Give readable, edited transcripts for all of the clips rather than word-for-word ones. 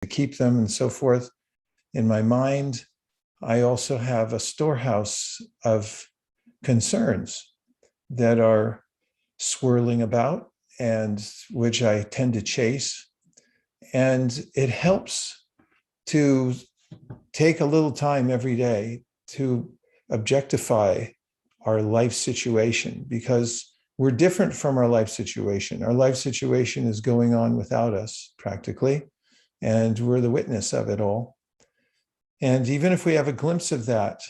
to keep them and so forth. In my mind, I also have a storehouse of concerns that are swirling about and which I tend to chase. And it helps to take a little time every day to objectify our life situation, because we're different from our life situation. Our life situation is going on without us practically, and we're the witness of it all. And even if we have a glimpse of that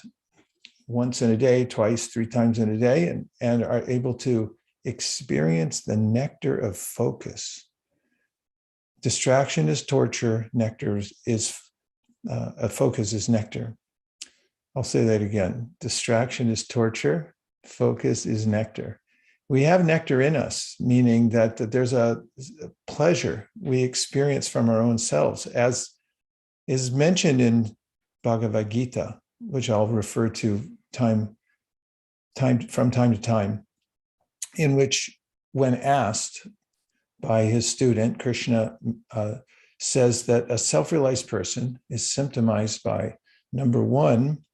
once in a day, twice, 3 times in a day, and are able to experience the nectar of focus. Distraction is torture, focus is nectar. I'll say that again. Distraction is torture, focus is nectar. We have nectar in us, meaning that there's a pleasure we experience from our own selves, as is mentioned in Bhagavad Gita, which I'll refer to from time to time, in which, when asked by his student, Krishna says that a self-realized person is symptomized by, number one,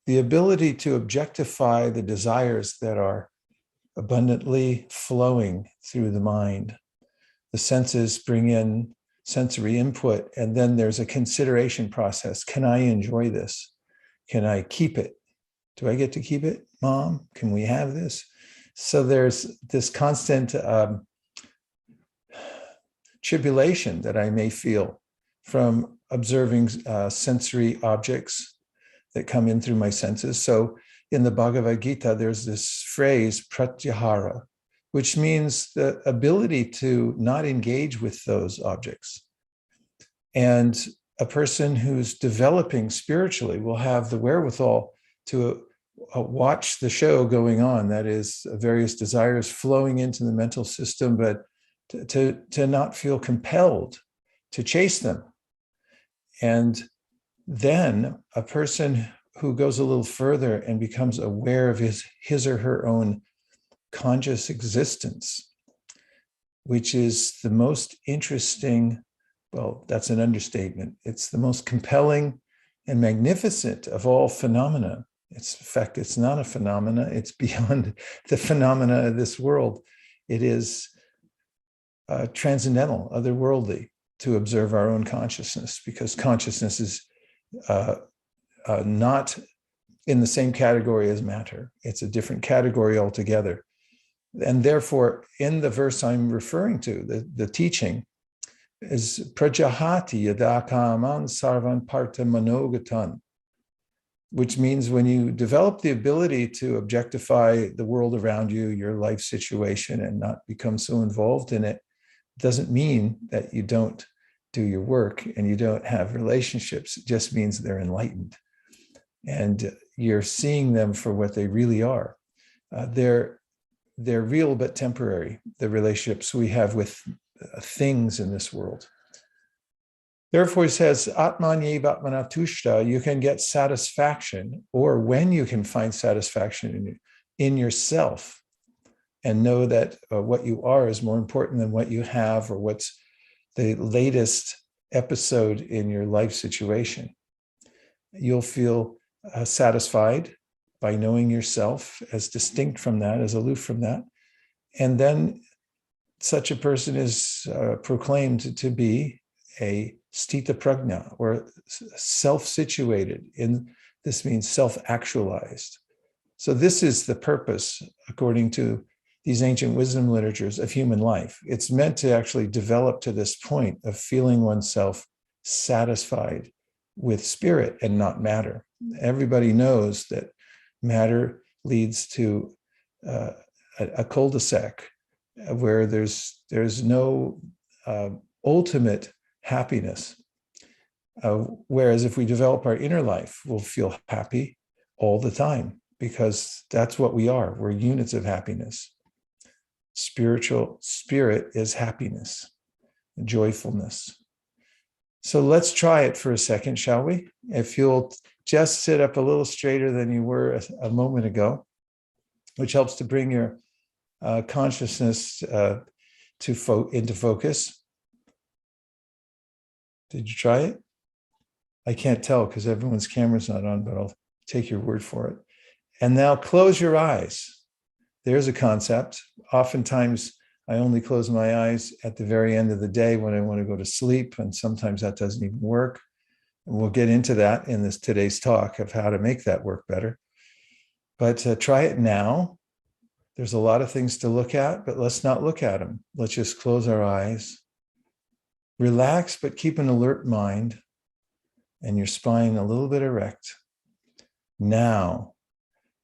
the ability to objectify the desires that are abundantly flowing through the mind. The senses bring in sensory input, and then there's a consideration process. Can I enjoy this? Can I keep it? Do I get to keep it, Mom? Can we have this? So there's this constant tribulation that I may feel from observing sensory objects that come in through my senses. So in the Bhagavad Gita, there's this phrase, pratyahara, which means the ability to not engage with those objects. And a person who's developing spiritually will have the wherewithal to watch the show going on, that is, various desires flowing into the mental system, but to not feel compelled to chase them. And then a person who goes a little further and becomes aware of his or her own conscious existence, which is the most interesting, well, that's an understatement. It's the most compelling and magnificent of all phenomena. In fact, it's not a phenomena. It's beyond the phenomena of this world. It is transcendental, otherworldly, to observe our own consciousness, because consciousness is not in the same category as matter. It's a different category altogether. And therefore, in the verse I'm referring to, the teaching is prajahati yadakaman sarvan parta manogatan, which means when you develop the ability to objectify the world around you, your life situation, and not become so involved in it, doesn't mean that you don't do your work and you don't have relationships. It just means they're enlightened and you're seeing them for what they really are. They're real but temporary, the relationships we have with things in this world. Therefore, he says, Atmanye Vatmana Tushta, you can get satisfaction, or when you can find satisfaction in yourself and know that what you are is more important than what you have or what's the latest episode in your life situation. You'll feel satisfied by knowing yourself as distinct from that, as aloof from that. And then such a person is proclaimed to be a stita prajna, or self-situated. This means self-actualized. So this is the purpose, according to these ancient wisdom literatures, of human life. It's meant to actually develop to this point of feeling oneself satisfied with spirit and not matter. Everybody knows that matter leads to a cul-de-sac where there's no ultimate happiness. Whereas if we develop our inner life, we'll feel happy all the time, because that's what we are. We're units of happiness. Spiritual spirit is happiness, joyfulness. So let's try it for a second, shall we? If you'll just sit up a little straighter than you were a moment ago, which helps to bring your consciousness into focus. Did you try it? I can't tell because everyone's camera's not on, but I'll take your word for it. And now close your eyes. There's a concept. Oftentimes, I only close my eyes at the very end of the day when I want to go to sleep, and sometimes that doesn't even work. And we'll get into that in today's talk of how to make that work better. But try it now. There's a lot of things to look at, but let's not look at them. Let's just close our eyes. Relax, but keep an alert mind and your spine a little bit erect. Now,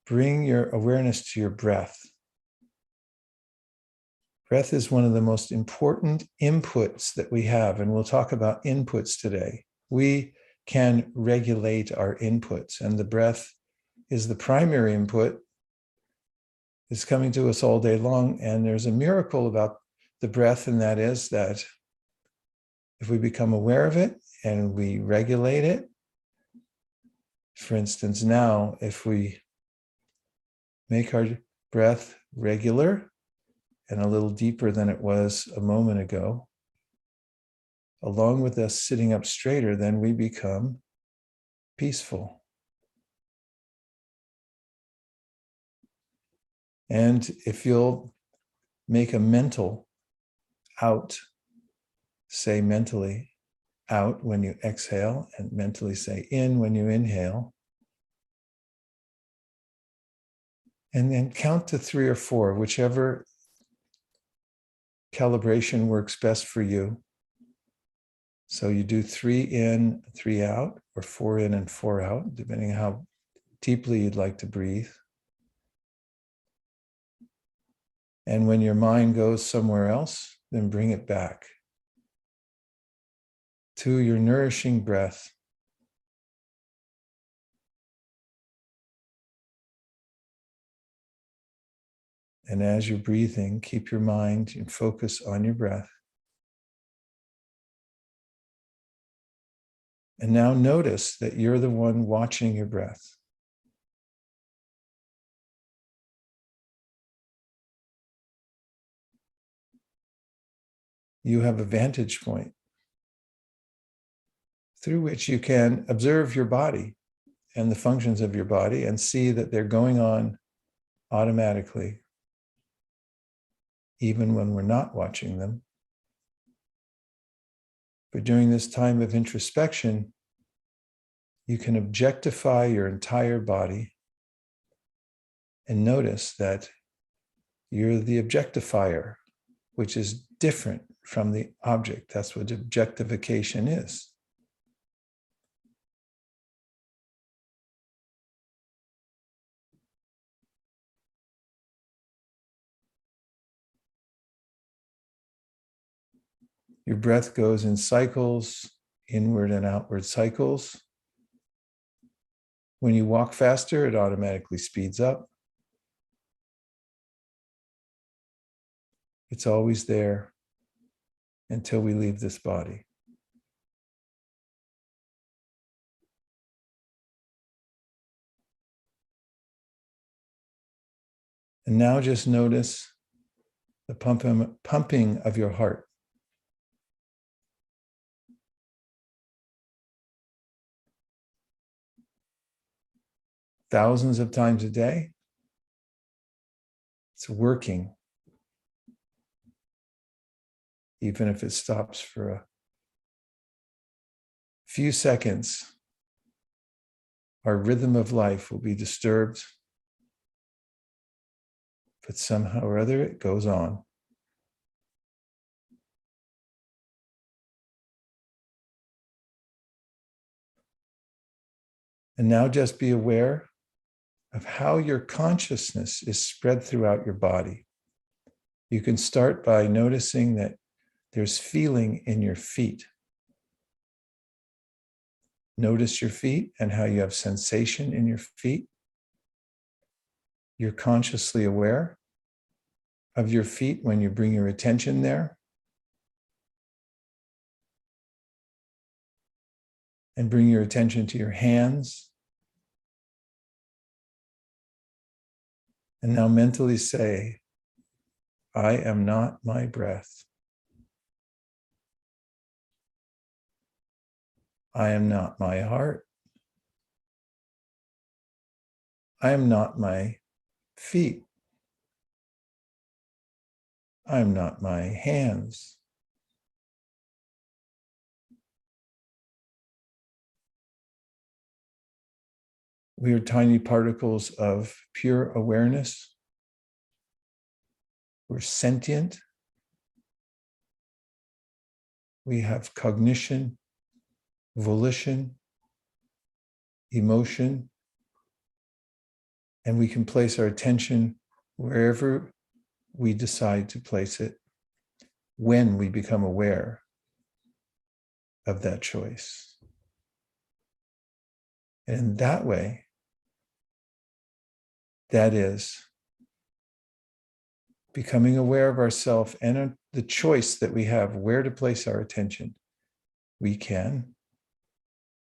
bring your awareness to your breath. Breath is one of the most important inputs that we have, and we'll talk about inputs today. We can regulate our inputs, and the breath is the primary input. It's coming to us all day long, and there's a miracle about the breath, and that is that if we become aware of it and we regulate it, for instance, now, if we make our breath regular and a little deeper than it was a moment ago, along with us sitting up straighter, then we become peaceful. And if you'll make a mental out, say mentally out when you exhale, and mentally say in when you inhale. And then count to 3 or 4, whichever calibration works best for you. So you do 3 in, 3 out, or 4 in and 4 out, depending on how deeply you'd like to breathe. And when your mind goes somewhere else, then bring it back to your nourishing breath. And as you're breathing, keep your mind and focus on your breath. And now notice that you're the one watching your breath. You have a vantage point through which you can observe your body and the functions of your body and see that they're going on automatically, even when we're not watching them. But during this time of introspection, you can objectify your entire body and notice that you're the objectifier, which is different from the object. That's what objectification is. Your breath goes in cycles, inward and outward cycles. When you walk faster, it automatically speeds up. It's always there until we leave this body. And now just notice the pumping of your heart. Thousands of times a day. It's working. Even if it stops for a few seconds, our rhythm of life will be disturbed. But somehow or other, it goes on. And now just be aware of how your consciousness is spread throughout your body. You can start by noticing that there's feeling in your feet. Notice your feet and how you have sensation in your feet. You're consciously aware of your feet when you bring your attention there. And bring your attention to your hands. And now mentally say, I am not my breath. I am not my heart. I am not my feet. I am not my hands. We are tiny particles of pure awareness. We're sentient. We have cognition, volition, emotion, and we can place our attention wherever we decide to place it when we become aware of that choice. And in that way, that is becoming aware of ourselves and the choice that we have where to place our attention, we can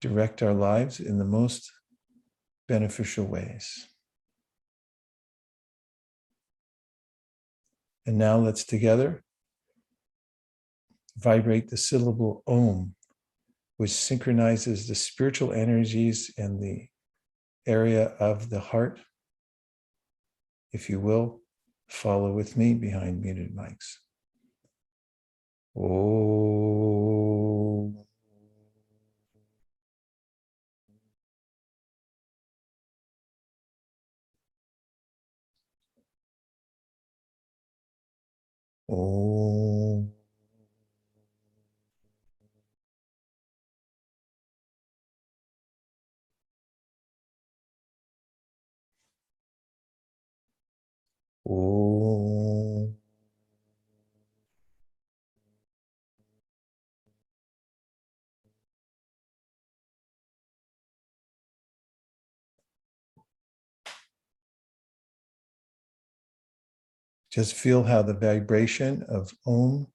direct our lives in the most beneficial ways. And now let's together vibrate the syllable Om, which synchronizes the spiritual energies in the area of the heart. If you will, follow with me behind muted mics. Om. Om. Om. Just feel how the vibration of Om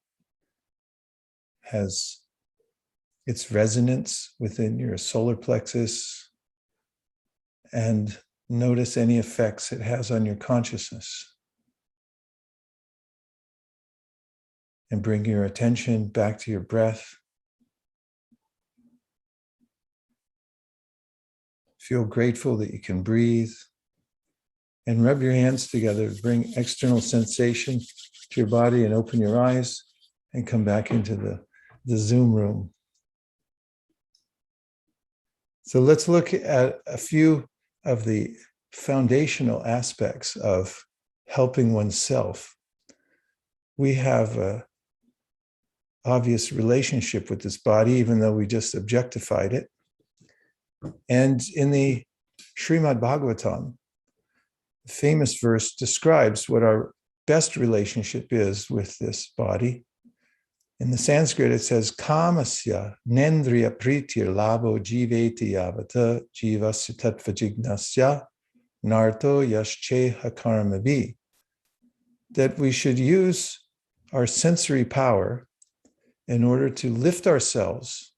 has its resonance within your solar plexus, and notice any effects it has on your consciousness. And bring your attention back to your breath. Feel grateful that you can breathe. And rub your hands together, bring external sensation to your body and open your eyes and come back into the Zoom room. So let's look at a few of the foundational aspects of helping oneself. We have an obvious relationship with this body, even though we just objectified it. And in the Srimad Bhagavatam, the famous verse describes what our best relationship is with this body. In the Sanskrit, it says, Kamasya nendriya pritir labo jiveti yavata jivasya tattvajignasya narto yascheha karmavi. That we should use our sensory power in order to lift ourselves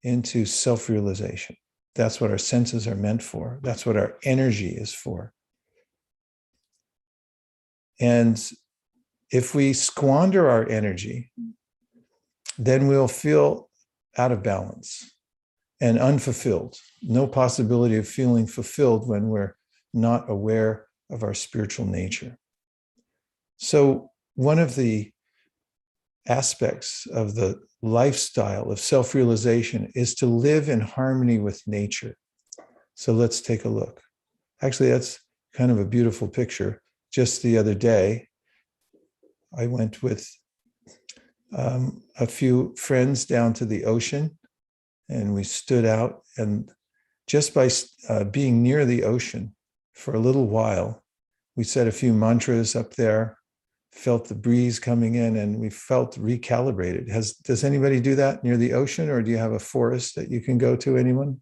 into self-realization. That's what our senses are meant for. That's what our energy is for. And if we squander our energy, then we'll feel out of balance and unfulfilled. No possibility of feeling fulfilled when we're not aware of our spiritual nature. So one of the aspects of the lifestyle of self-realization is to live in harmony with nature. So let's take a look. Actually, that's kind of a beautiful picture. Just the other day, I went with a few friends down to the ocean, and we stood out. And just by being near the ocean for a little while, we said a few mantras up there, felt the breeze coming in, and we felt recalibrated. Does anybody do that near the ocean, or do you have a forest that you can go to? Anyone?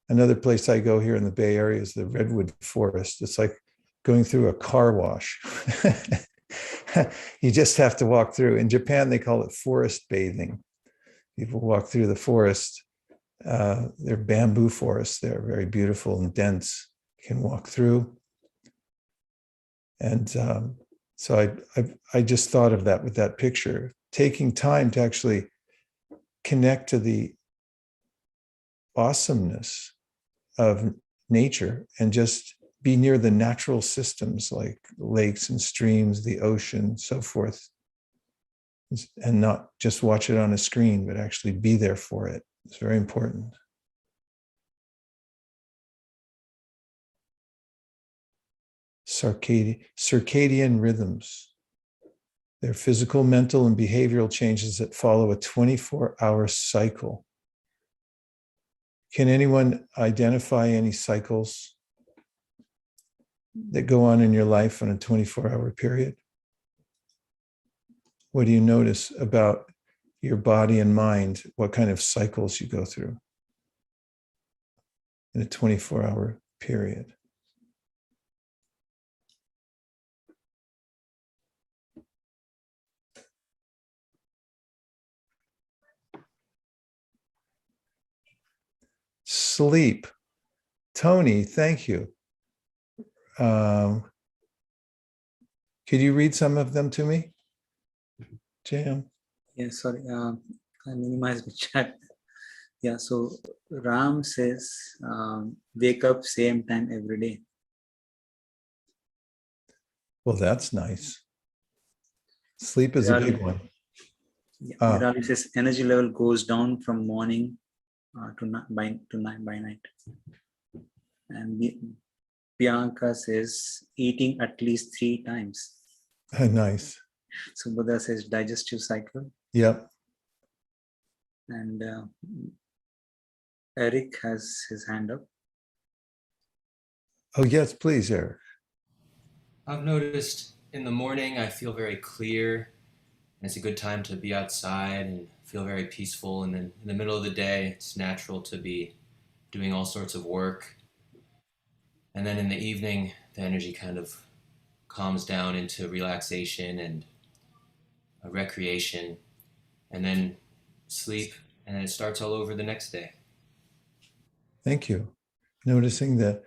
Another place I go here in the Bay Area is the Redwood Forest. It's like going through a car wash. You just have to walk through. In Japan, they call it forest bathing. People walk through the forest. They're bamboo forests. They're very beautiful and dense. You can walk through. And so I just thought of that with that picture, taking time to actually connect to the awesomeness of nature and just be near the natural systems like lakes and streams, the ocean, so forth, and not just watch it on a screen, but actually be there for it. It's very important. Circadian rhythms. They're physical, mental, and behavioral changes that follow a 24-hour cycle. Can anyone identify any cycles that go on in your life on a 24-hour period? What do you notice about your body and mind? What kind of cycles you go through in a 24-hour period? Sleep. Tony, thank you. Could you read some of them to me? Jam? Yeah, sorry. I minimized the chat. Yeah, so Ram says, wake up same time every day. Well, that's nice. Sleep is a big one. Yeah, Virali says energy level goes down from morning to night by night. And Bianca says eating at least 3 times. Nice. Subhadra says digestive cycle. Yep. And Eric has his hand up. Oh, yes, please, Eric. I've noticed in the morning I feel very clear. And it's a good time to be outside and feel very peaceful. And then in the middle of the day, it's natural to be doing all sorts of work. And then in the evening, the energy kind of calms down into relaxation and a recreation. And then sleep, and then it starts all over the next day. Thank you. Noticing the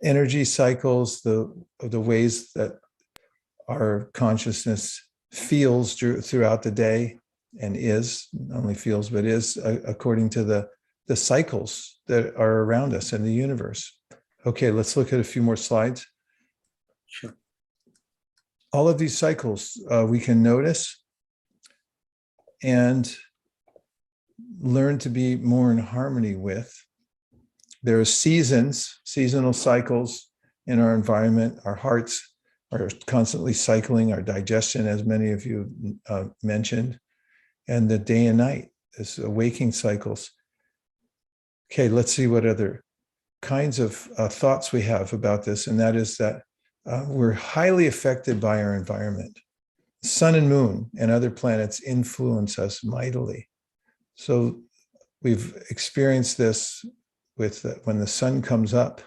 energy cycles, the ways that our consciousness feels throughout the day, and is, not only feels, but is according to the cycles that are around us in the universe. Okay, let's look at a few more slides. Sure. All of these cycles we can notice and learn to be more in harmony with. There are seasonal cycles in our environment. Our hearts are constantly cycling, our digestion, as many of you mentioned, and the day and night, this waking cycles. Okay, let's see what other kinds of thoughts we have about this, and that is that we're highly affected by our environment. Sun and moon and other planets influence us mightily. So we've experienced this with when the sun comes up,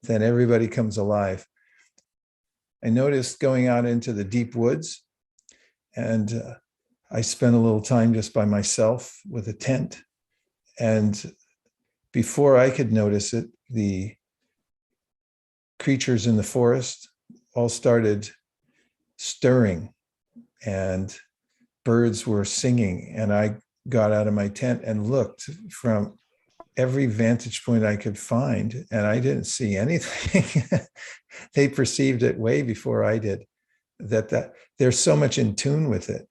then everybody comes alive. I noticed going out into the deep woods, and I spent a little time just by myself with a tent. And before I could notice it, the creatures in the forest all started stirring, and birds were singing. And I got out of my tent and looked from every vantage point I could find, and I didn't see anything. They perceived it way before I did, that they're so much in tune with it.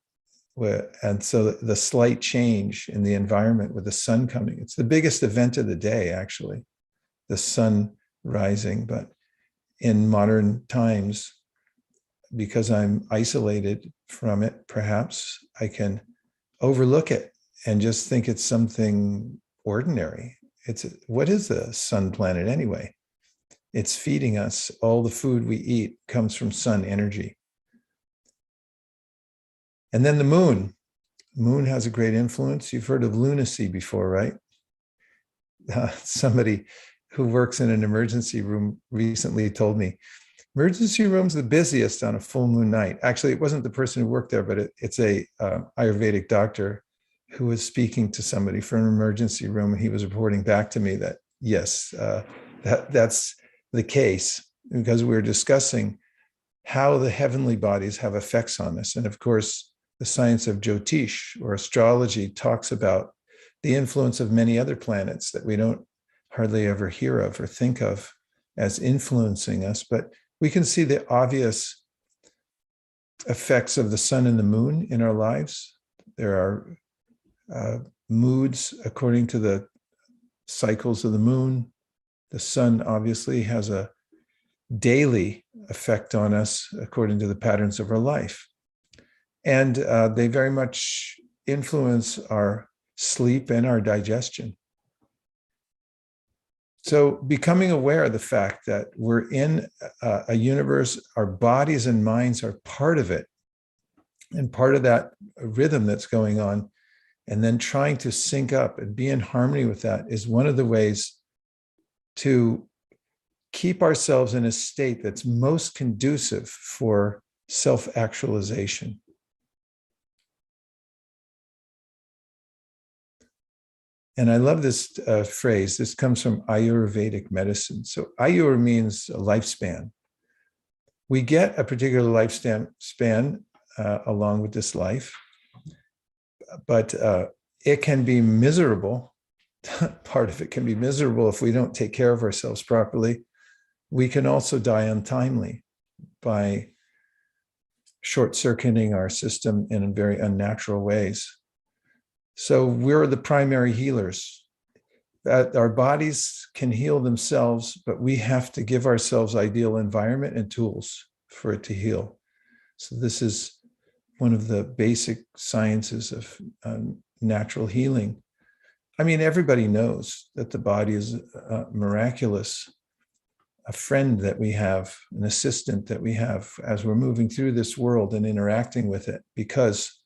And so the slight change in the environment with the sun coming, it's the biggest event of the day, actually, the sun rising. But in modern times, because I'm isolated from it, perhaps I can overlook it and just think it's something ordinary. What is the sun planet anyway? It's feeding us. All the food we eat comes from sun energy. And then the moon. Moon has a great influence. You've heard of lunacy before, right? Somebody who works in an emergency room recently told me, emergency room's the busiest on a full moon night. Actually, it wasn't the person who worked there, but it's a Ayurvedic doctor who was speaking to somebody from an emergency room, and he was reporting back to me that, yes, that's the case, because we were discussing how the heavenly bodies have effects on us. And of course, the science of Jyotish, or astrology, talks about the influence of many other planets that we don't hardly ever hear of or think of as influencing us, but we can see the obvious effects of the sun and the moon in our lives. There are moods according to the cycles of the moon. The sun obviously has a daily effect on us according to the patterns of our life. And they very much influence our sleep and our digestion. So becoming aware of the fact that we're in a universe, our bodies and minds are part of it, and part of that rhythm that's going on, and then trying to sync up and be in harmony with that is one of the ways to keep ourselves in a state that's most conducive for self-actualization. And I love this phrase. This comes from Ayurvedic medicine. So Ayur means a lifespan. We get a particular lifespan along with this life, but it can be miserable. Part of it can be miserable if we don't take care of ourselves properly. We can also die untimely by short-circuiting our system in very unnatural ways. So we're the primary healers. That our bodies can heal themselves, but we have to give ourselves ideal environment and tools for it to heal. So this is one of the basic sciences of natural healing. I mean, everybody knows that the body is miraculous, a friend that we have, an assistant that we have as we're moving through this world and interacting with it, because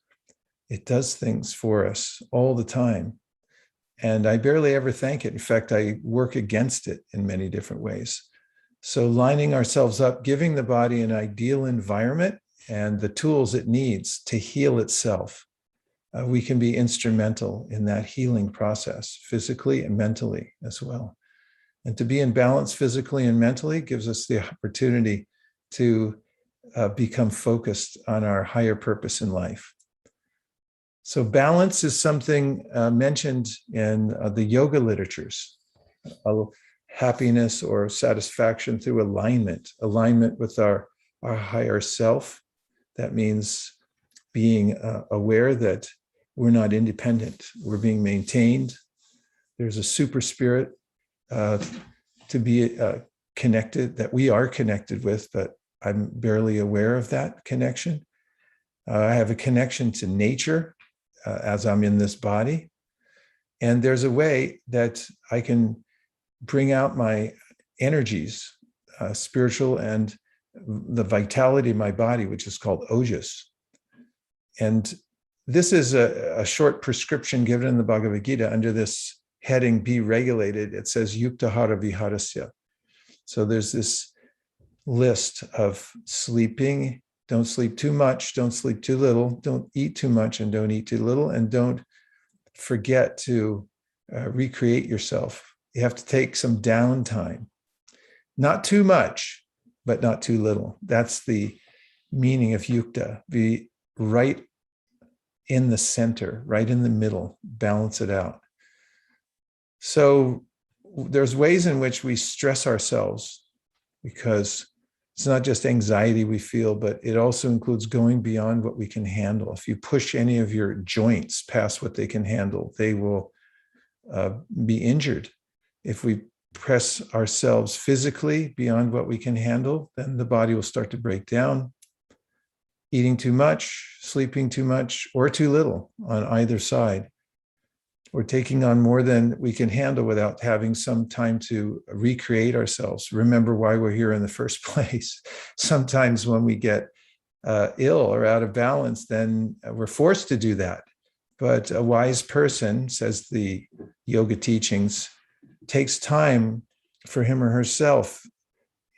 it does things for us all the time. And I barely ever thank it. In fact, I work against it in many different ways. So lining ourselves up, giving the body an ideal environment and the tools it needs to heal itself, we can be instrumental in that healing process, physically and mentally as well. And to be in balance physically and mentally gives us the opportunity to become focused on our higher purpose in life. So balance is something mentioned in the yoga literatures. Happiness or satisfaction through alignment with our higher self. That means being aware that we're not independent, we're being maintained. There's a super spirit to be connected, that we are connected with, but I'm barely aware of that connection. I have a connection to nature as I'm in this body. And there's a way that I can bring out my energies, spiritual and the vitality of my body, which is called ojas. And this is a short prescription given in the Bhagavad Gita under this heading, be regulated. It says yuktahara viharasya. So there's this list of sleeping. Don't sleep too much, don't sleep too little, don't eat too much and don't eat too little, and don't forget to recreate yourself. You have to take some downtime. Not too much, but not too little. That's the meaning of yukta. Be right in the center, right in the middle, balance it out. So there's ways in which we stress ourselves, because it's not just anxiety we feel, but it also includes going beyond what we can handle. If you push any of your joints past what they can handle, they will be injured. If we press ourselves physically beyond what we can handle, then the body will start to break down. Eating too much, sleeping too much, or too little on either side, or taking on more than we can handle without having some time to recreate ourselves. Remember why we're here in the first place. Sometimes when we get ill or out of balance, then we're forced to do that. But a wise person, says the yoga teachings, takes time for him or herself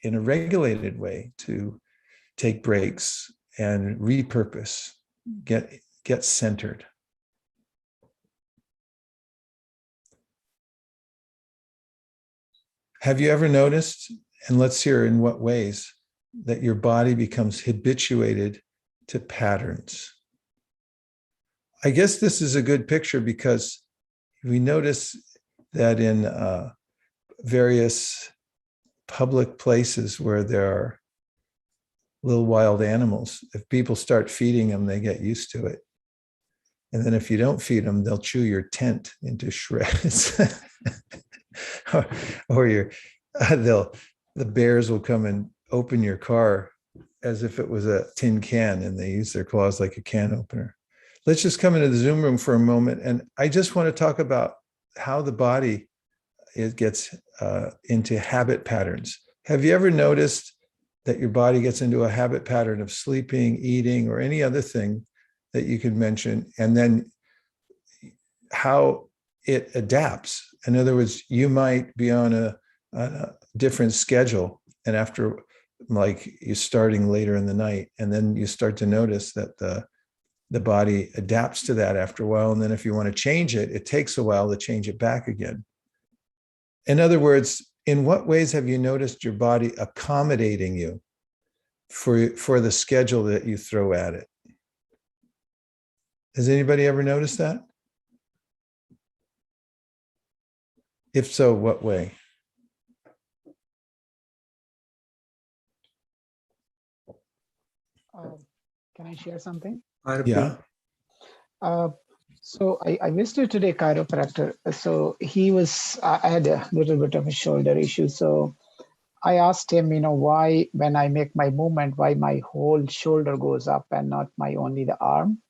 in a regulated way to take breaks and repurpose, get centered. Have you ever noticed, and let's hear in what ways, that your body becomes habituated to patterns? I guess this is a good picture because we notice that in various public places where there are little wild animals, if people start feeding them, they get used to it. And then if you don't feed them, they'll chew your tent into shreds. or the bears will come and open your car as if it was a tin can, and they use their claws like a can opener. Let's just come into the Zoom room for a moment. And I just want to talk about how the body, it gets into habit patterns. Have you ever noticed that your body gets into a habit pattern of sleeping, eating, or any other thing that you could mention, and then how it adapts? In other words, you might be on a different schedule, and after, like, you're starting later in the night, and then you start to notice that the body adapts to that after a while. And then if you want to change it, it takes a while to change it back again. In other words, in what ways have you noticed your body accommodating you for the schedule that you throw at it? Has anybody ever noticed that? If so, what way? Can I share something? Yeah. So I visited today chiropractor. So I had a little bit of a shoulder issue. So I asked him, why, when I make my movement, why my whole shoulder goes up and not only the arm.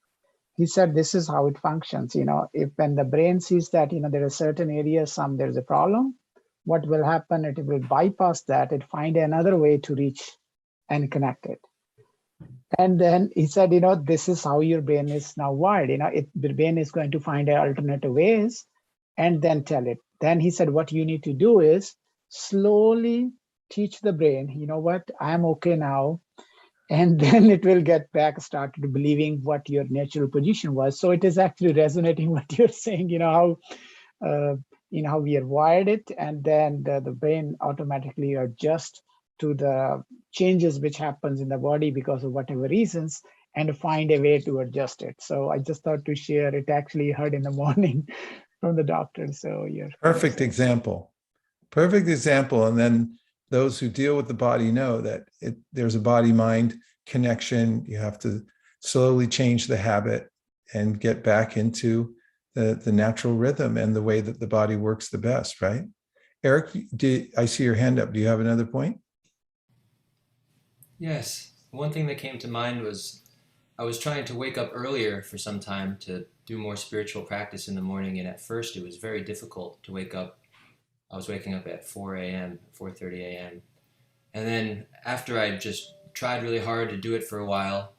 He said, this is how it functions. If when the brain sees that, there are certain areas, there's a problem, what will happen? It will bypass that and find another way to reach and connect it. And then he said, this is how your brain is now wired. The brain is going to find alternative ways and then tell it. Then he said, what you need to do is slowly teach the brain, what, I'm okay now. And then it will get back, started believing what your natural position was. So it is actually resonating what you're saying, how we are wired it. And then the brain automatically adjusts to the changes which happens in the body because of whatever reasons, and find a way to adjust it. So I just thought to share it. Actually heard in the morning from the doctor. So you're Perfect example. Perfect example. And then those who deal with the body know that there's a body-mind connection. You have to slowly change the habit and get back into the natural rhythm and the way that the body works the best, right? Eric, I see your hand up. Do you have another point? Yes. One thing that came to mind was I was trying to wake up earlier for some time to do more spiritual practice in the morning, and at first it was very difficult to wake up. I was waking up at 4 a.m., 4:30 a.m. And then after I just tried really hard to do it for a while,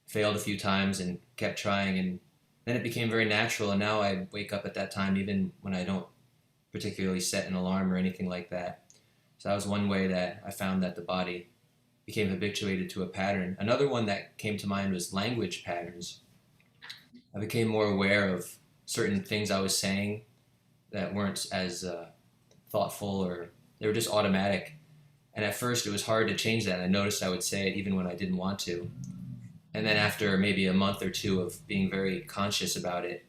failed a few times and kept trying, and then it became very natural, and now I wake up at that time even when I don't particularly set an alarm or anything like that. So that was one way that I found that the body became habituated to a pattern. Another one that came to mind was language patterns. I became more aware of certain things I was saying that weren't as thoughtful, or they were just automatic. And at first it was hard to change that. I noticed I would say it even when I didn't want to. And then after maybe a month or two of being very conscious about it,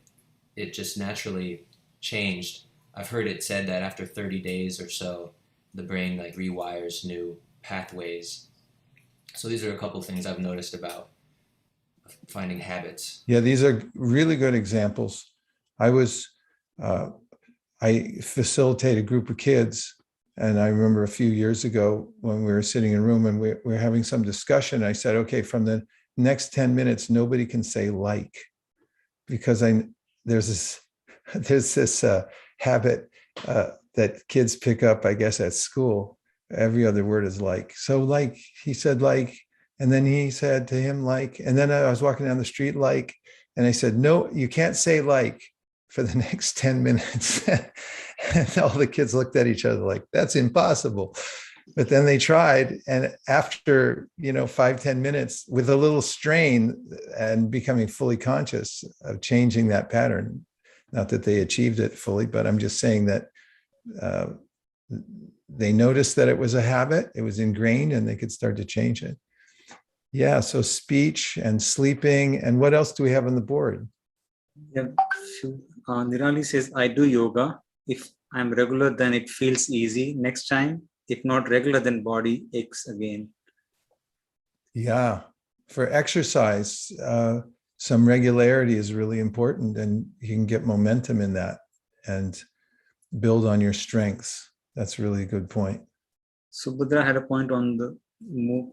it just naturally changed. I've heard it said that after 30 days or so, the brain rewires new pathways. So these are a couple of things I've noticed about finding habits. Yeah, these are really good examples. I facilitate a group of kids, and I remember a few years ago when we were sitting in a room and we were having some discussion, I said, okay, from the next 10 minutes, nobody can say like, because there's this habit that kids pick up, I guess, at school. Every other word is like. So like, he said like, and then he said to him like, and then I was walking down the street like, and I said, no, you can't say like for the next 10 minutes. And all the kids looked at each other like, that's impossible. But then they tried. And after, 5-10 minutes, with a little strain and becoming fully conscious of changing that pattern, not that they achieved it fully, but I'm just saying that they noticed that it was a habit, it was ingrained, and they could start to change it. Yeah, so speech and sleeping. And what else do we have on the board? Yeah, Nirali says, I do yoga. If I'm regular, then it feels easy. Next time, if not regular, then body aches again. Yeah. For exercise, some regularity is really important, and you can get momentum in that and build on your strengths. That's really a good point. Subhadra had a point on the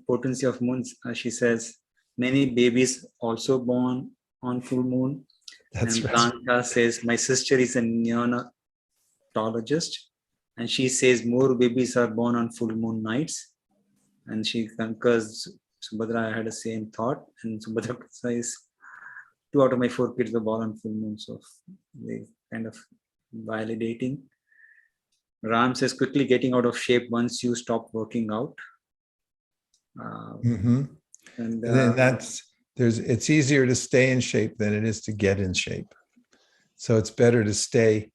potency of moons. She says, many babies also born on full moon. That's And right. Blanca says, my sister is a neonatologist, and she says more babies are born on full moon nights. And she concurs. Subhadra had the same thought, and Subhadra says, 2 out of my 4 kids were born on full moon, so they kind of validating. Ram says, quickly getting out of shape once you stop working out. Mm-hmm. And then it's easier to stay in shape than it is to get in shape. So it's better to stay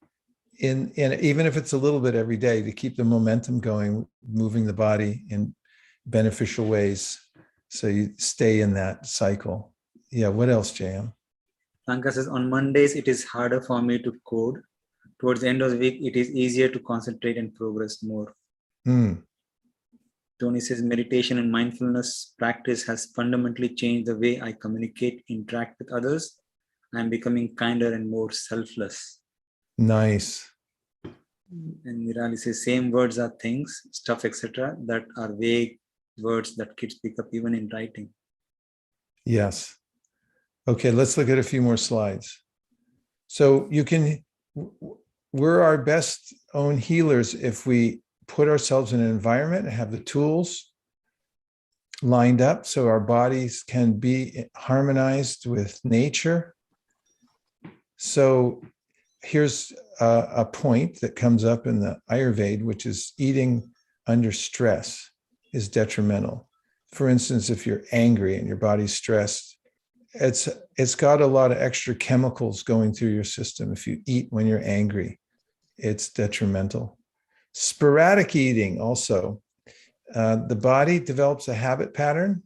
in even if it's a little bit every day, to keep the momentum going, moving the body in beneficial ways. So you stay in that cycle. Yeah. What else, JM? Lanka says, on Mondays, it is harder for me to code. Towards the end of the week, it is easier to concentrate and progress more. Tony says, meditation and mindfulness practice has fundamentally changed the way I communicate, interact with others. I'm becoming kinder and more selfless. Nice. And Nirali says, same words are things, stuff, etc. that are vague words that kids pick up even in writing. Yes. Okay, let's look at a few more slides. So we're our best own healers if we put ourselves in an environment and have the tools lined up so our bodies can be harmonized with nature. So here's a point that comes up in the Ayurveda, which is eating under stress is detrimental. For instance, if you're angry and your body's stressed, it's got a lot of extra chemicals going through your system. If you eat when you're angry, it's detrimental. Sporadic eating also. The body develops a habit pattern.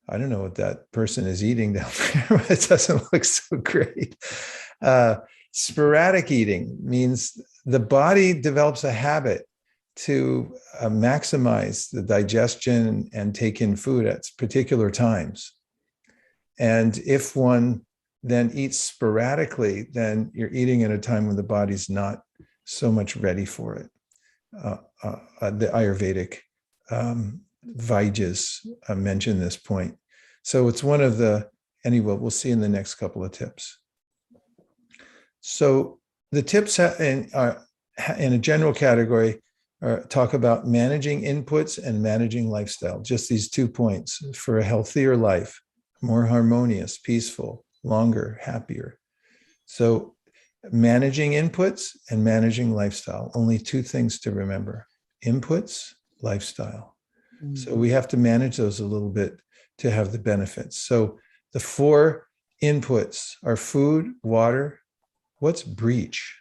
I don't know what that person is eating down there, but it doesn't look so great. Sporadic eating means the body develops a habit to maximize the digestion and take in food at particular times. And if one then eats sporadically, then you're eating at a time when the body's not so much ready for it. The Ayurvedic Vajas mention this point. So it's one of the, anyway, we'll see in the next couple of tips. So the tips in a general category talk about managing inputs and managing lifestyle, just these 2 points for a healthier life, more harmonious, peaceful, longer, happier. So managing inputs and managing lifestyle, only 2 things to remember: inputs, lifestyle. Mm-hmm. So we have to manage those a little bit to have the benefits. So the 4 inputs are food, water. What's breach?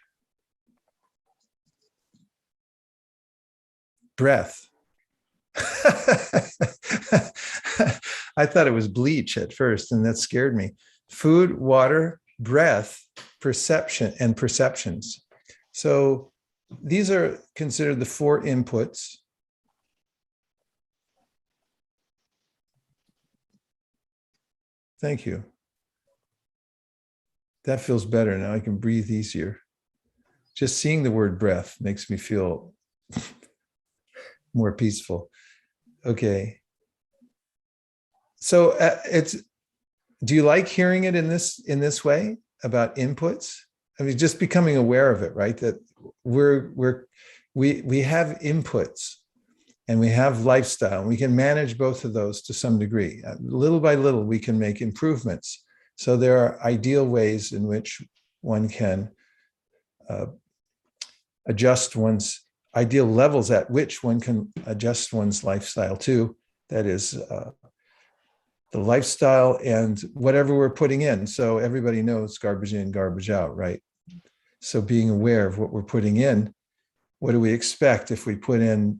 Breath. I thought it was bleach at first, and that scared me. Food, water, breath, perception, and perceptions. So these are considered the 4 inputs. Thank you. That feels better now. I can breathe easier. Just seeing the word breath makes me feel more peaceful. Okay. So do you like hearing it in this way about inputs? I mean, just becoming aware of it, right? That we have inputs and we have lifestyle, and we can manage both of those to some degree. Little by little, we can make improvements. So there are ideal ways in which one can adjust one's ideal levels at which one can adjust one's lifestyle to. That is the lifestyle and whatever we're putting in. So everybody knows garbage in, garbage out, right? So being aware of what we're putting in, what do we expect if we put in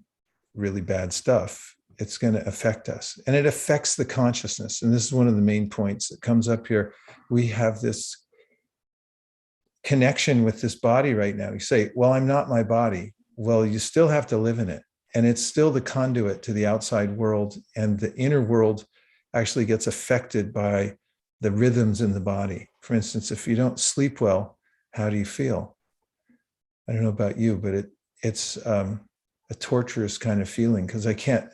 really bad stuff? It's going to affect us, and it affects the consciousness. And this is one of the main points that comes up here. We have this connection with this body right now. You say, well, I'm not my body. Well, you still have to live in it. And it's still the conduit to the outside world. And the inner world actually gets affected by the rhythms in the body. For instance, if you don't sleep well, how do you feel? I don't know about you, but it's a torturous kind of feeling because I can't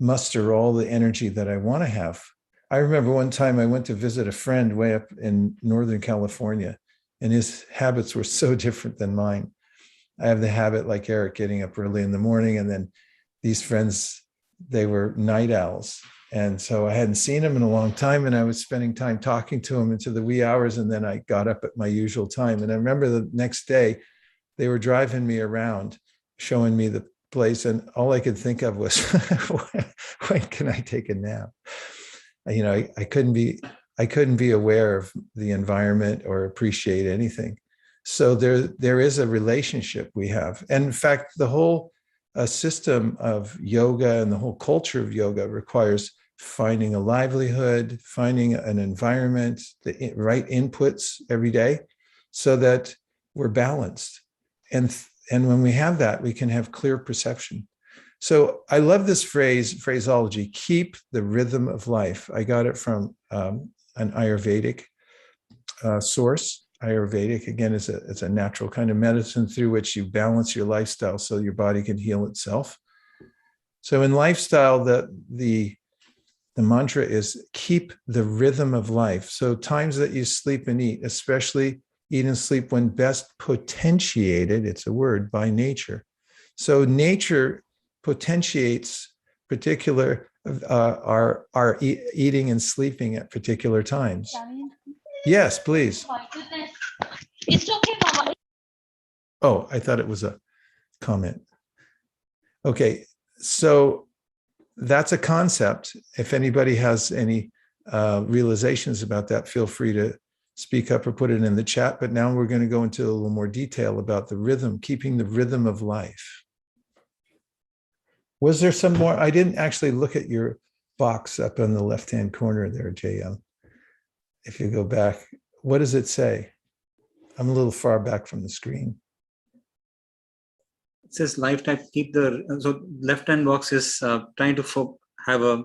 muster all the energy that I want to have. I remember one time I went to visit a friend way up in Northern California, and his habits were so different than mine. I have the habit, like Eric, getting up early in the morning, and then these friends, they were night owls. And so I hadn't seen him in a long time, and I was spending time talking to him into the wee hours, and then I got up at my usual time. And I remember the next day, they were driving me around, showing me the place, and all I could think of was, when can I take a nap? You know, I couldn't be aware of the environment or appreciate anything. So there is a relationship we have. And in fact, the whole system of yoga and the whole culture of yoga requires finding a livelihood, finding an environment, the right inputs every day so that we're balanced. And when we have that, we can have clear perception. So I love this phraseology, keep the rhythm of life. I got it from an Ayurvedic source. Ayurvedic, again, is a natural kind of medicine through which you balance your lifestyle so your body can heal itself. So in lifestyle, the mantra is keep the rhythm of life. So times that you sleep and eat, especially eat and sleep when best potentiated, it's a word, by nature. So nature potentiates particular our eating and sleeping at particular times. Yes, please. Oh my goodness. It's okay, Mama. Oh, I thought it was a comment. Okay, so that's a concept. If anybody has any realizations about that, feel free to speak up or put it in the chat. But now we're going to go into a little more detail about the rhythm, keeping the rhythm of life. Was there some more? I didn't actually look at your box up in the left-hand corner there, JM. If you go back, what does it say? I'm a little far back from the screen. It says life type, keep the, so left-hand box is trying to have a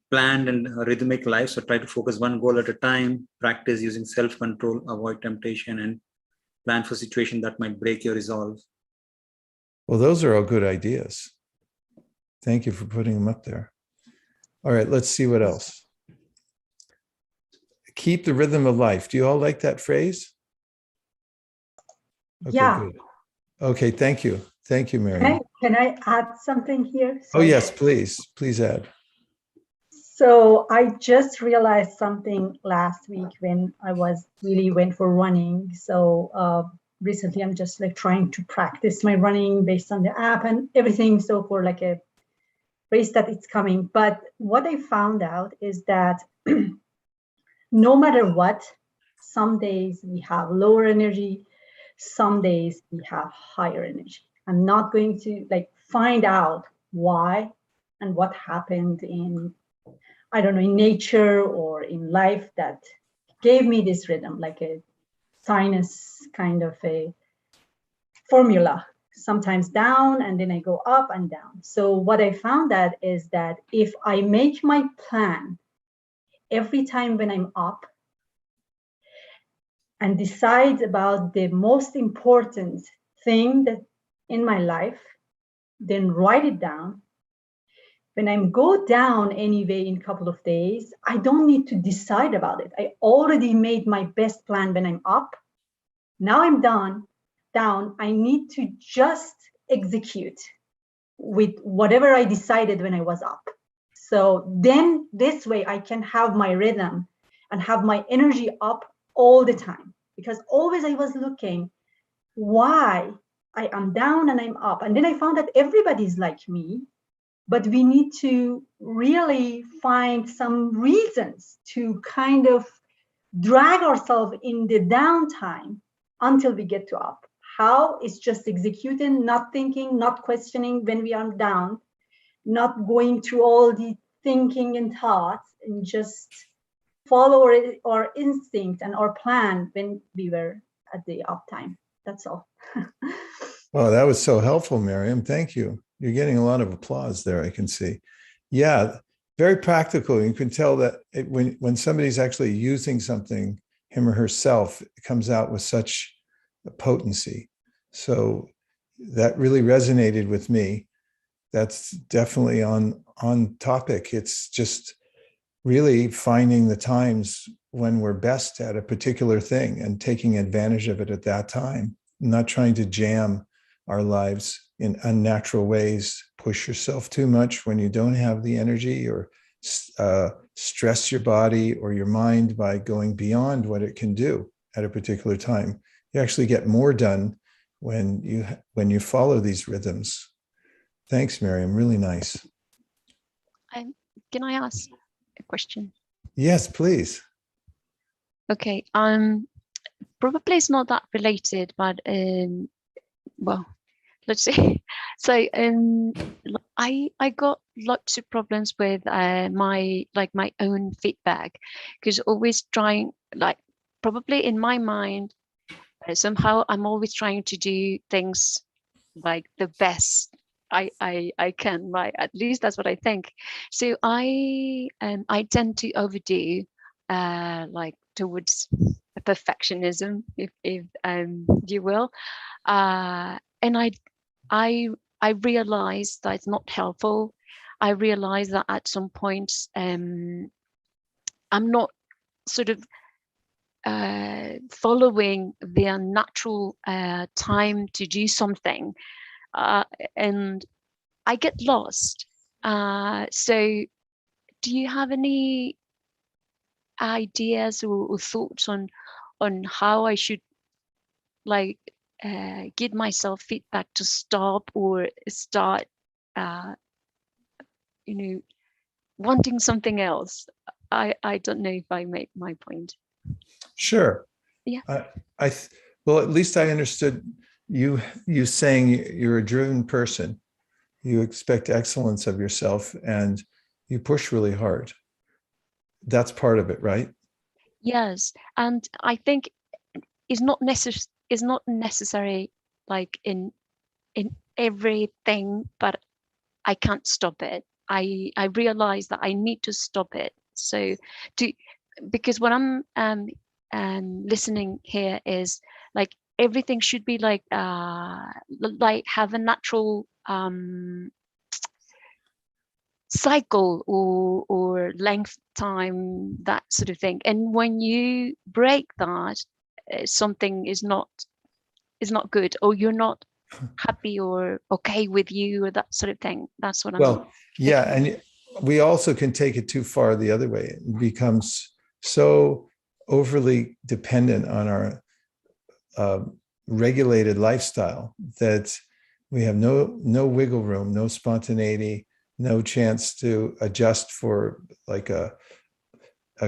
planned and rhythmic life. So try to focus one goal at a time, practice using self-control, avoid temptation, and plan for situation that might break your resolve. Well, those are all good ideas. Thank you for putting them up there. All right, let's see what else. Keep the rhythm of life. Do you all like that phrase? Okay, yeah. Good. Okay, thank you. Thank you, Mary. Can I add something here? Oh, yes, please. Please add. So I just realized something last week when I went for running. So recently I'm just like trying to practice my running based on the app and everything. So for like a race that it's coming. But what I found out is that no matter what, some days we have lower energy, some days we have higher energy. I'm not going to like find out why and what happened in, I don't know, in nature or in life that gave me this rhythm, like a sinus kind of a formula, sometimes down and then I go up and down. So what I found out is that if I make my plan every time when I'm up and decide about the most important thing that in my life, then write it down. When I go down anyway in a couple of days, I don't need to decide about it. I already made my best plan when I'm up. Now I'm down, I need to just execute with whatever I decided when I was up. So then this way I can have my rhythm and have my energy up all the time, because always I was looking why I am down and I'm up. And then I found that everybody's like me, but we need to really find some reasons to kind of drag ourselves in the downtime until we get to up. How is just executing, not thinking, not questioning when we are down, not going through all the thinking and thoughts, and just follow our instinct and our plan when we were at the uptime. That's all. Oh, that was so helpful, Miriam. Thank you. You're getting a lot of applause there, I can see. Yeah, very practical. You can tell that when somebody's actually using something, him or herself, it comes out with such potency. So that really resonated with me. That's definitely on topic. It's just really finding the times when we're best at a particular thing and taking advantage of it at that time, not trying to jam our lives in unnatural ways, push yourself too much when you don't have the energy, or stress your body or your mind by going beyond what it can do at a particular time. You actually get more done when you follow these rhythms. Thanks, Miriam. Really nice. Can I ask a question? Yes, please. Okay. Probably it's not that related, but well, let's see. So I got lots of problems with my own feedback, because always trying, like, probably in my mind, somehow I'm always trying to do things like the best I can, right? At least that's what I think. So I tend to overdo, like towards perfectionism, if you will, and I realized that it's not helpful. I realized that at some points I'm not sort of following their natural time to do something, and I get lost. So do you have any ideas or thoughts on how I should, like, give myself feedback to stop or start wanting something else? I don't know if I make my point. Sure. Yeah. Well, at least I understood you saying you're a driven person. You expect excellence of yourself and you push really hard. That's part of it, right? Yes, and I think it's not necessary, like in everything, but I can't stop it. I realize that I need to stop it. So because what I'm listening here is like everything should be like have a natural cycle or length time, that sort of thing. And when you break that, something is not good, or you're not happy or okay with you, or that sort of thing. That's what I'm yeah, and we also can take it too far the other way. It becomes so overly dependent on our regulated lifestyle that we have no wiggle room, no spontaneity, no chance to adjust for like a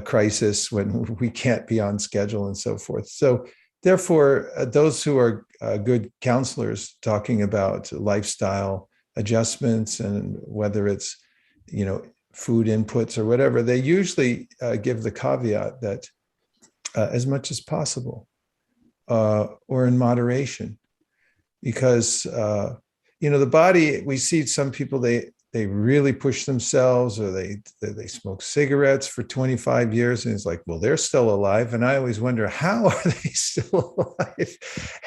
crisis when we can't be on schedule and so forth. So therefore, those who are good counselors talking about lifestyle adjustments, and whether it's, food inputs or whatever, they usually give the caveat that as much as possible, or in moderation, because the body, we see some people, they really push themselves, or they smoke cigarettes for 25 years, and it's like, well, they're still alive. And I always wonder, how are they still alive?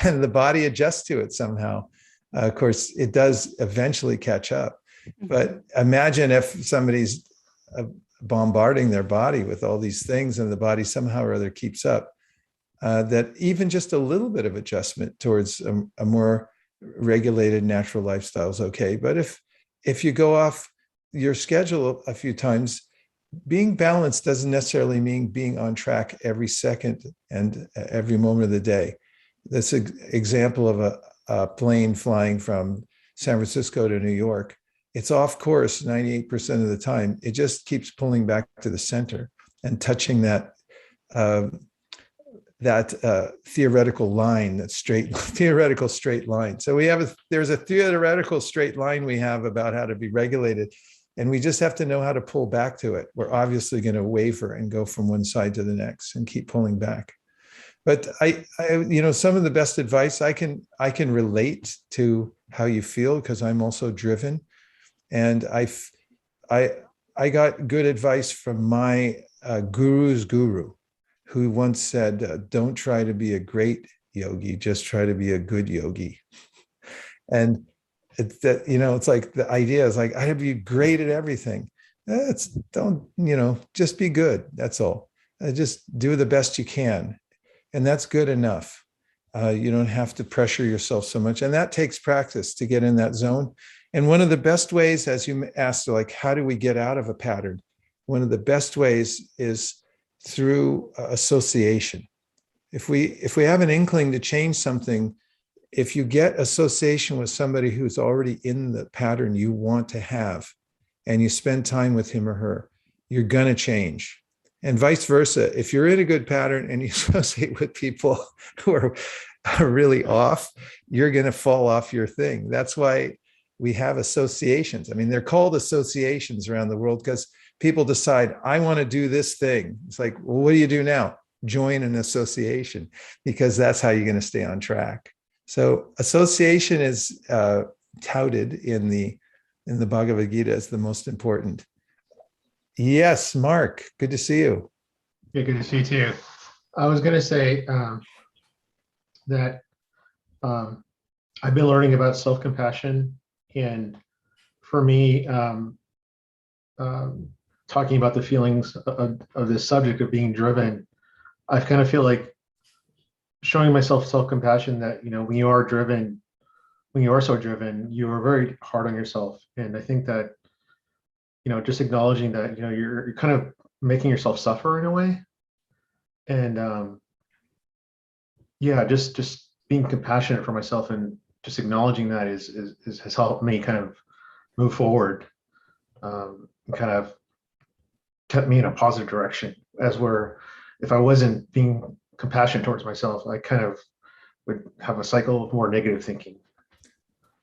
And the body adjusts to it somehow. Of course, it does eventually catch up. But imagine if somebody's bombarding their body with all these things, and the body somehow or other keeps up, that even just a little bit of adjustment towards a more regulated natural lifestyle is okay. But if you go off your schedule a few times, being balanced doesn't necessarily mean being on track every second and every moment of the day. This example of a plane flying from San Francisco to New York, it's off course 98% of the time. It just keeps pulling back to the center and touching that theoretical line, that theoretical straight line. So there's a theoretical straight line we have about how to be regulated, And we just have to know how to pull back to it. We're obviously going to waver and go from one side to the next and keep pulling back. But I some of the best advice I can relate to how you feel, because I'm also driven. And I got good advice from my guru's guru, who once said, don't try to be a great yogi, just try to be a good yogi. And it's that, it's like the idea is like, I have to be great at everything. Just be good. That's all. Just do the best you can. And that's good enough. You don't have to pressure yourself so much. And that takes practice to get in that zone. And one of the best ways, as you asked, like, how do we get out of a pattern? One of the best ways is through association. If we have an inkling to change something, if you get association with somebody who's already in the pattern you want to have, and you spend time with him or her, you're going to change. And vice versa. If you're in a good pattern and you associate with people who are really off, you're going to fall off your thing. That's why we have associations. I mean, they're called associations around the world because people decide, I want to do this thing. It's like, well, what do you do now? Join an association, because that's how you're going to stay on track. So association is touted in the Bhagavad Gita as the most important. Yes, Mark, good to see you. Yeah, good to see you too. I was going to say that I've been learning about self-compassion, and for me, talking about the feelings of this subject of being driven, I kind of feel like showing myself self-compassion that, when you are driven, when you are so driven, you are very hard on yourself. And I think that, just acknowledging that, you're kind of making yourself suffer in a way. And just being compassionate for myself and just acknowledging that has helped me kind of move forward, and kind of kept me in a positive direction, if I wasn't being compassionate towards myself, I kind of would have a cycle of more negative thinking.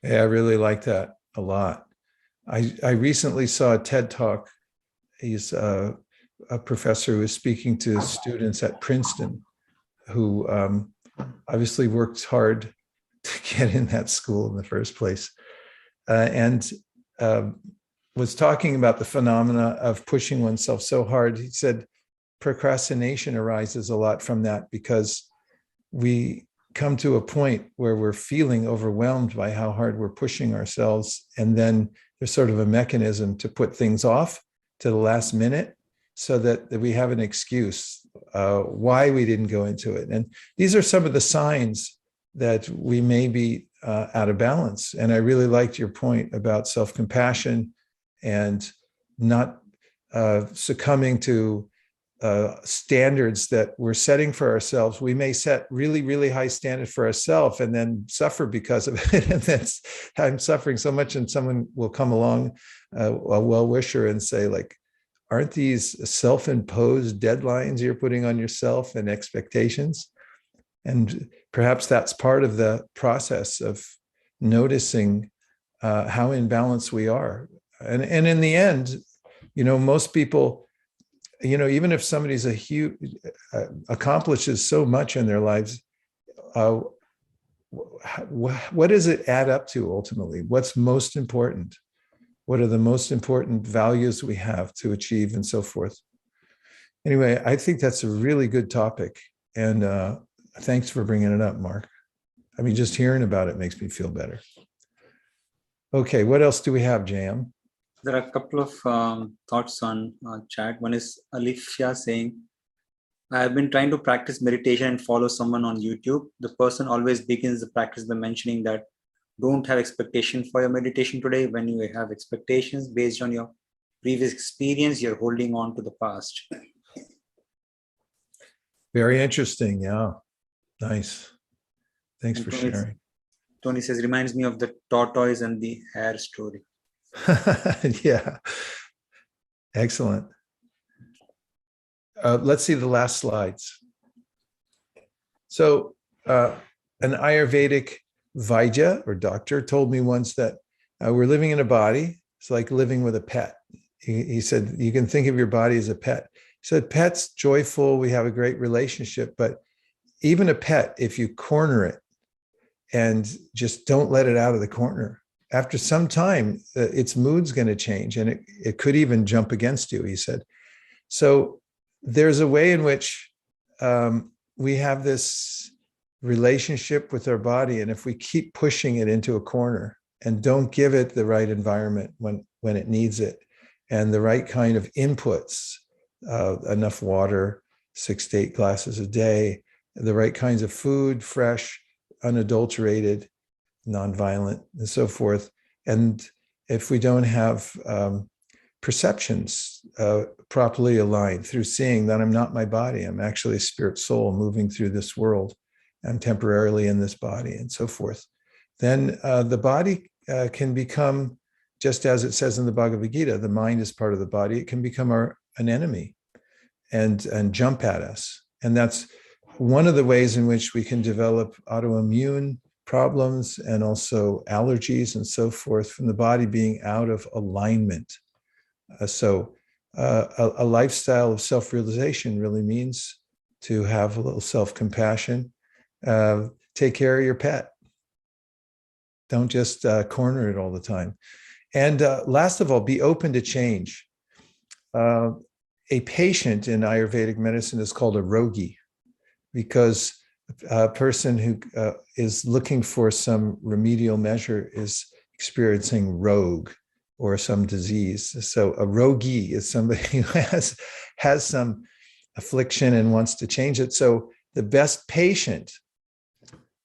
Yeah, I really like that a lot. I recently saw a TED Talk. He's a professor who was speaking to students at Princeton who obviously worked hard to get in that school in the first place, and was talking about the phenomena of pushing oneself so hard. He said procrastination arises a lot from that, because we come to a point where we're feeling overwhelmed by how hard we're pushing ourselves. And then there's sort of a mechanism to put things off to the last minute so that we have an excuse why we didn't go into it. And these are some of the signs that we may be out of balance. And I really liked your point about self-compassion and not succumbing to standards that we're setting for ourselves. We may set really, really high standards for ourselves and then suffer because of it. And that's, I'm suffering so much, and someone will come along, a well-wisher, and say, like, aren't these self-imposed deadlines you're putting on yourself and expectations? And perhaps that's part of the process of noticing how in balance we are. And in the end, most people, even if somebody's a huge, accomplishes so much in their lives, what does it add up to ultimately? What's most important? What are the most important values we have to achieve, and so forth? Anyway, I think that's a really good topic. And thanks for bringing it up, Mark. I mean, just hearing about it makes me feel better. Okay, what else do we have, Jam? There are a couple of thoughts on chat. One is Alifia saying, I have been trying to practice meditation and follow someone on YouTube. The person always begins the practice by mentioning that don't have expectation for your meditation today. When you have expectations based on your previous experience, you're holding on to the past. Very interesting. Yeah. Nice. Thanks for sharing. Tony says, reminds me of the tortoise and the hare story. Yeah. Excellent. Let's see the last slides. So an Ayurvedic Vaidya or doctor told me once that we're living in a body. It's like living with a pet. he said, you can think of your body as a pet. He said, pet's joyful. We have a great relationship, but even a pet, if you corner it and just don't let it out of the corner, after some time, its mood's going to change, and it could even jump against you, he said. So there's a way in which we have this relationship with our body, and if we keep pushing it into a corner and don't give it the right environment when it needs it, and the right kind of inputs, enough water, 6 to 8 glasses a day, the right kinds of food, fresh, unadulterated, nonviolent, and so forth. And if we don't have perceptions properly aligned through seeing that I'm not my body, I'm actually a spirit soul moving through this world, I'm temporarily in this body, and so forth, then the body can become, just as it says in the Bhagavad Gita, the mind is part of the body. It can become an enemy and jump at us. And that's one of the ways in which we can develop autoimmune problems and also allergies and so forth from the body being out of alignment. So a lifestyle of self-realization really means to have a little self-compassion. Take care of your pet. Don't just corner it all the time. And last of all, be open to change. A patient in Ayurvedic medicine is called a rogi, because a person who is looking for some remedial measure is experiencing rogue or some disease. So a rogi is somebody who has some affliction and wants to change it. So the best patient,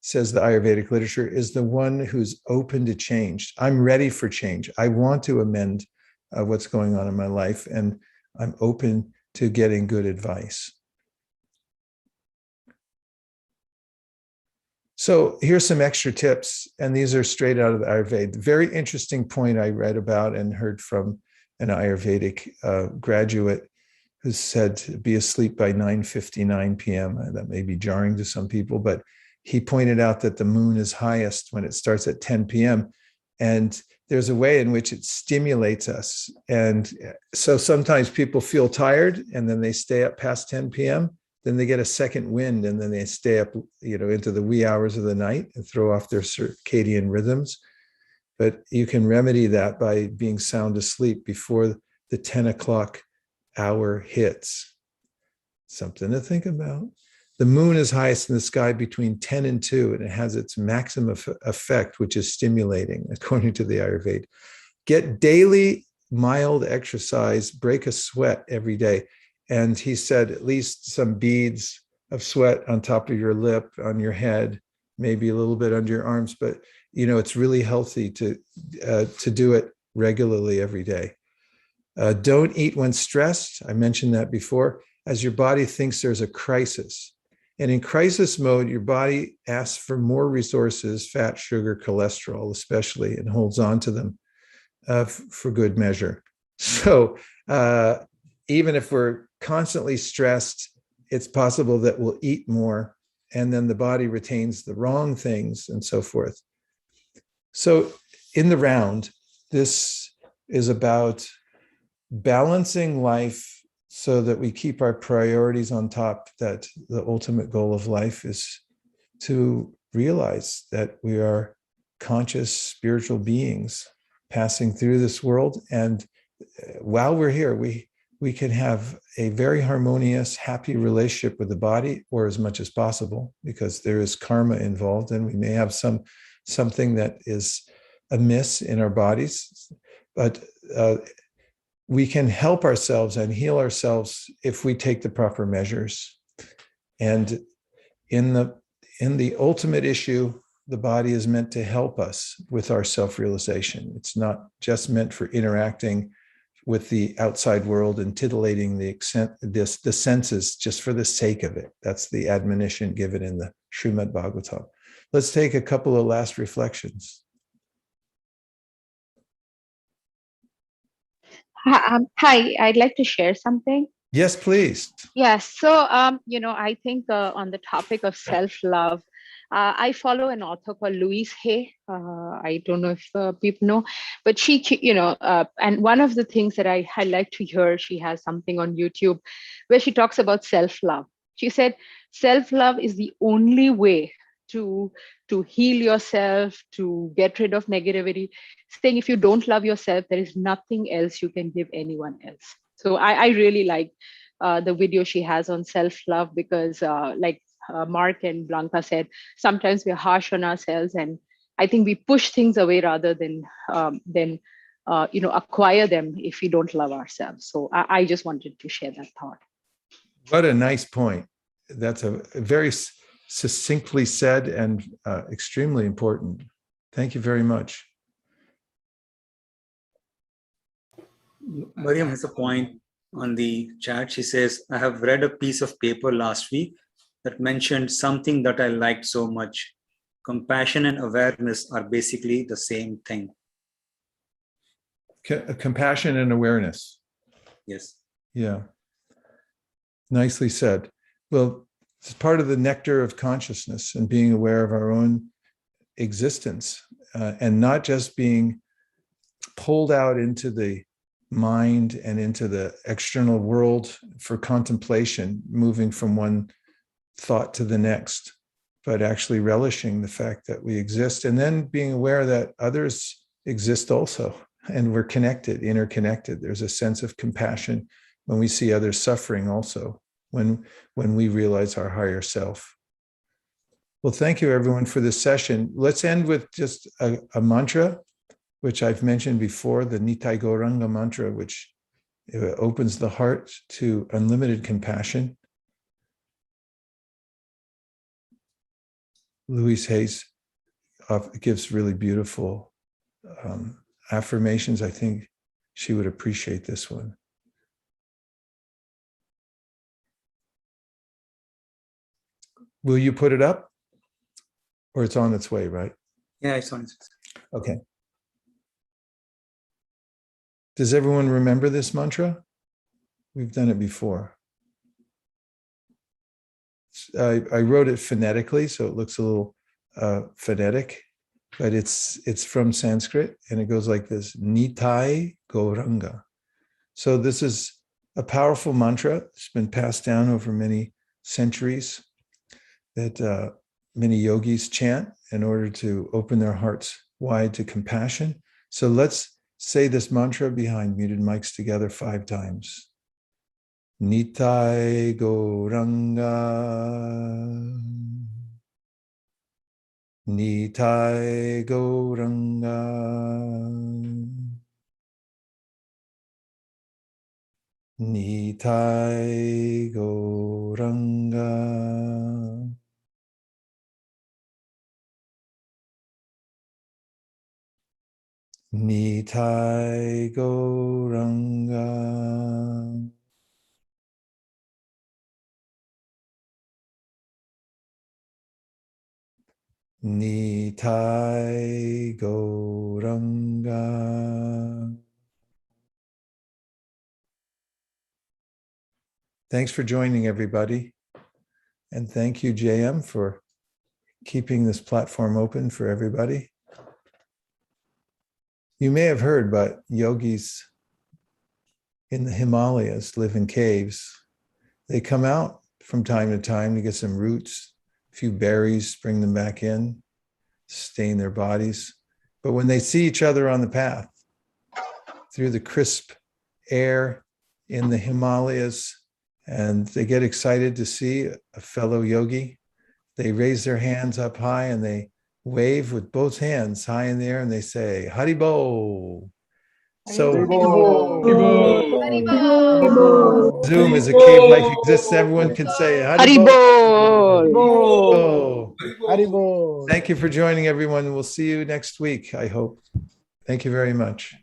says the Ayurvedic literature, is the one who's open to change. I'm ready for change. I want to amend what's going on in my life, and I'm open to getting good advice. So here's some extra tips, and these are straight out of the Ayurveda. Very interesting point I read about and heard from an Ayurvedic graduate who said to be asleep by 9:59 p.m. That may be jarring to some people, but he pointed out that the moon is highest when it starts at 10 p.m. And there's a way in which it stimulates us. And so sometimes people feel tired and then they stay up past 10 p.m. Then they get a second wind and then they stay up, into the wee hours of the night and throw off their circadian rhythms. But you can remedy that by being sound asleep before the 10 o'clock hour hits. Something to think about. The moon is highest in the sky between 10 and 2, and it has its maximum effect, which is stimulating, according to the Ayurveda. Get daily mild exercise, break a sweat every day. And he said at least some beads of sweat on top of your lip, on your head, maybe a little bit under your arms, but it's really healthy to do it regularly every day. Don't eat when stressed. I mentioned that before, as your body thinks there's a crisis. And in crisis mode, your body asks for more resources, fat, sugar, cholesterol, especially, and holds on to them for good measure. So even if we're constantly stressed, it's possible that we'll eat more, and then the body retains the wrong things and so forth. So in the round, this is about balancing life so that we keep our priorities on top, that the ultimate goal of life is to realize that we are conscious spiritual beings passing through this world. And while we're here, we can have a very harmonious, happy relationship with the body, or as much as possible, because there is karma involved, and we may have something that is amiss in our bodies. But we can help ourselves and heal ourselves if we take the proper measures. And in the ultimate issue, the body is meant to help us with our self-realization. It's not just meant for interacting with the outside world and titillating the senses just for the sake of it. That's the admonition given in the Srimad Bhagavatam. Let's take a couple of last reflections. Hi, I'd like to share something. Yes, please. Yes. So, I think on the topic of self-love, I follow an author called Louise Hay. I don't know if people know, but she, and one of the things that I like to hear, she has something on YouTube where she talks about self-love. She said, self-love is the only way to heal yourself, to get rid of negativity. Saying if you don't love yourself, there is nothing else you can give anyone else. So I really like the video she has on self-love because like Mark and Blanca said, sometimes we're harsh on ourselves, and I think we push things away rather than acquire them if we don't love ourselves. So I just wanted to share that thought. What a nice point. That's a very succinctly said and extremely important. Thank you very much. Mariam has a point on the chat. She says, I have read a piece of paper last week that mentioned something that I liked so much. Compassion and awareness are basically the same thing. Compassion and awareness. Yes. Yeah. Nicely said. Well, it's part of the nectar of consciousness and being aware of our own existence and not just being pulled out into the mind and into the external world for contemplation, moving from one thought to the next, but actually relishing the fact that we exist and then being aware that others exist also and we're connected, interconnected. There's a sense of compassion when we see others suffering also, when we realize our higher self. Well, thank you everyone for this session. Let's end with just a mantra, which I've mentioned before, the Nitai Gauranga mantra, which opens the heart to unlimited compassion. Louise Hayes gives really beautiful affirmations. I think she would appreciate this one. Will you put it up? Or it's on its way, right? Yeah, it's on its way. Okay. Does everyone remember this mantra? We've done it before. I wrote it phonetically, so it looks a little phonetic, but it's from Sanskrit, and it goes like this: Nitai Gauranga. So this is a powerful mantra. It's been passed down over many centuries that many yogis chant in order to open their hearts wide to compassion. So let's say this mantra behind muted mics together 5 times. Nitai Gauranga, Nitai Gauranga, Nitai Gauranga. Nitai Gauranga. Nitai Gauranga. Thanks for joining, everybody. And thank you, JM, for keeping this platform open for everybody. You may have heard, but yogis in the Himalayas live in caves. They come out from time to time to get some roots, a few berries, bring them back in, stain their bodies. But when they see each other on the path, through the crisp air in the Himalayas, and they get excited to see a fellow yogi, they raise their hands up high and they wave with both hands high in the air and they say, Haribo. So Zoom is a cave life exists. Everyone can say Haribo. Haribo. Thank you for joining, everyone. We'll see you next week, I hope. Thank you very much.